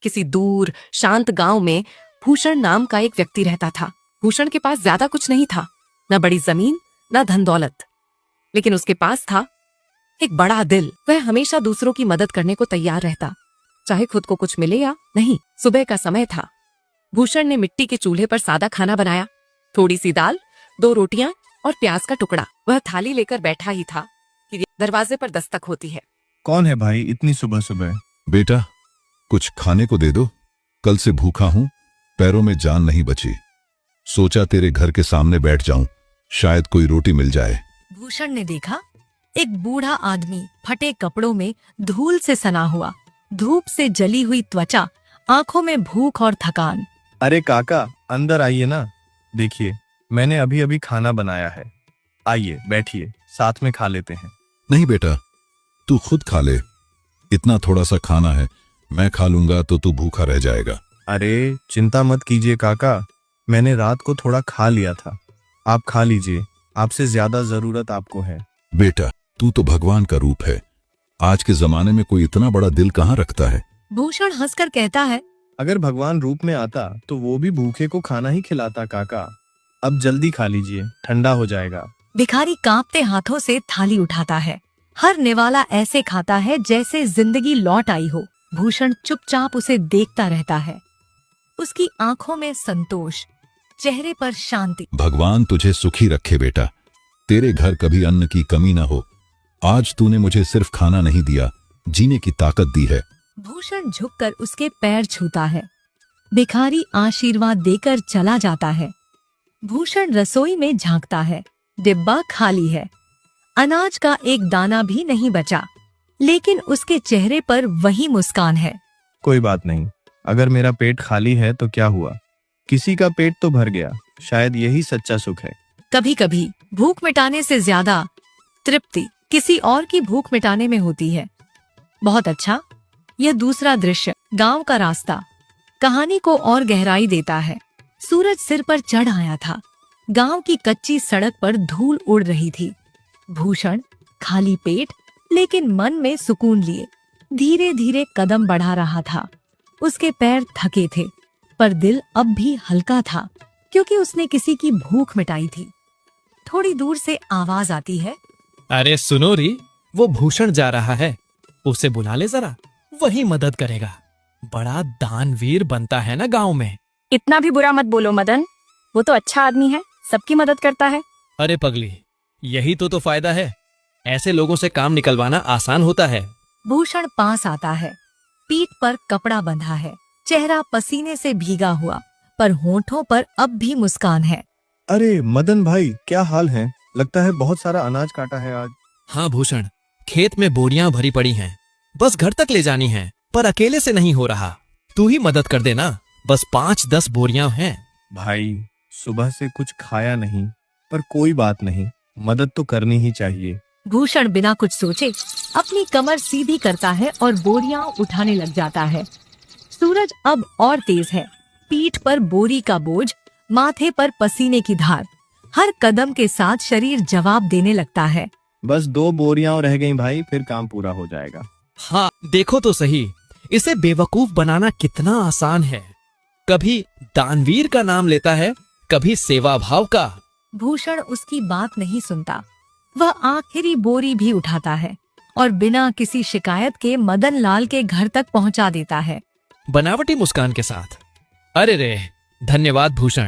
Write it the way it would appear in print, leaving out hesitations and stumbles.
किसी दूर शांत गांव में भूषण नाम का एक व्यक्ति रहता था। भूषण के पास ज्यादा कुछ नहीं था, न बड़ी जमीन न धन दौलत, लेकिन उसके पास था एक बड़ा दिल। वह हमेशा दूसरों की मदद करने को तैयार रहता, चाहे खुद को कुछ मिले या नहीं। सुबह का समय था। भूषण ने मिट्टी के चूल्हे पर सादा खाना बनाया, थोड़ी सी दाल, 2 रोटियां और प्याज का टुकड़ा। वह थाली लेकर बैठा ही था कि दरवाजे पर दस्तक होती है। कौन है भाई इतनी सुबह सुबह? बेटा, कुछ खाने को दे दो, कल से भूखा हूं, पैरों में जान नहीं बची। सोचा तेरे घर के सामने बैठ जाऊं, शायद कोई रोटी मिल जाए। भूषण ने देखा एक बूढ़ा आदमी फटे कपड़ों में धूल से सना हुआ, धूप से जली हुई त्वचा, आंखों में भूख और थकान। अरे काका, अंदर आइए ना। देखिए, मैंने अभी अभी खाना बनाया है। आइए बैठिए, साथ में खा लेते हैं। नहीं बेटा, तू खुद खा ले। इतना थोड़ा सा खाना है, मैं खा लूंगा तो तू भूखा रह जाएगा। अरे चिंता मत कीजिए काका, मैंने रात को थोड़ा खा लिया था। आप खा लीजिए, आपसे ज्यादा जरूरत आपको है। बेटा, तू तो भगवान का रूप है। आज के जमाने में कोई इतना बड़ा दिल कहाँ रखता है। भूषण हंसकर कहता है, अगर भगवान रूप में आता तो वो भी भूखे को खाना ही खिलाता काका। अब जल्दी खा लीजिए, ठंडा हो जाएगा। भिखारी कांपते हाथों से थाली उठाता है। हर निवाला ऐसे खाता है जैसे जिंदगी लौट आई हो। भूषण चुपचाप उसे देखता रहता है, उसकी आंखों में संतोष, चेहरे पर शांति। भगवान तुझे सुखी रखे बेटा, तेरे घर कभी अन्न की कमी ना हो। आज तूने मुझे सिर्फ खाना नहीं दिया, जीने की ताकत दी है। भूषण झुककर उसके पैर छूता है। भिखारी आशीर्वाद देकर चला जाता है। भूषण रसोई में झांकता है, डिब्बा खाली है, अनाज का एक दाना भी नहीं बचा, लेकिन उसके चेहरे पर वही मुस्कान है। कोई बात नहीं, अगर मेरा पेट खाली है तो क्या हुआ, किसी का पेट तो भर गया। शायद यही सच्चा सुख है। कभी कभी भूख मिटाने से ज्यादा तृप्ति किसी और की भूख मिटाने में होती है। बहुत अच्छा। यह दूसरा दृश्य, गांव का रास्ता, कहानी को और गहराई देता है। सूरज सिर पर चढ़ आया था। गांव की कच्ची सड़क पर धूल उड़ रही थी। भूषण खाली पेट लेकिन मन में सुकून लिए धीरे धीरे कदम बढ़ा रहा था। उसके पैर थके थे, पर दिल अब भी हल्का था, क्योंकि उसने किसी की भूख मिटाई थी। थोड़ी दूर से आवाज आती है, अरे सुनो री, वो भूषण जा रहा है, उसे बुला ले जरा, वही मदद करेगा। बड़ा दानवीर बनता है ना गांव में। इतना भी बुरा मत बोलो मदन, वो तो अच्छा आदमी है, सबकी मदद करता है। अरे पगली, यही तो फायदा है। ऐसे लोगों से काम निकलवाना आसान होता है। भूषण पास आता है। पीठ पर कपड़ा बंधा है, चेहरा पसीने से भीगा हुआ, पर होंठों पर अब भी मुस्कान है। अरे मदन भाई, क्या हाल है? लगता है बहुत सारा अनाज काटा है आज। हाँ भूषण, खेत में बोरियां भरी पड़ी हैं, बस घर तक ले जानी हैं, पर अकेले से नहीं हो रहा। तू ही मदद कर देना, बस 5-10 बोरियां हैं। भाई, सुबह से कुछ खाया नहीं, पर कोई बात नहीं, मदद तो करनी ही चाहिए। भूषण बिना कुछ सोचे अपनी कमर सीधी करता है और बोरियां उठाने लग जाता है। सूरज अब और तेज है, पीठ पर बोरी का बोझ, माथे पर पसीने की धार। हर कदम के साथ शरीर जवाब देने लगता है। बस 2 बोरियां रह गई भाई, फिर काम पूरा हो जाएगा। हाँ देखो तो सही, इसे बेवकूफ बनाना कितना आसान है। कभी दानवीर का नाम लेता है, कभी सेवा भाव का। भूषण उसकी बात नहीं सुनता। वह आखिरी बोरी भी उठाता है और बिना किसी शिकायत के मदन लाल के घर तक पहुंचा देता है, बनावटी मुस्कान के साथ। अरे रे, धन्यवाद भूषण।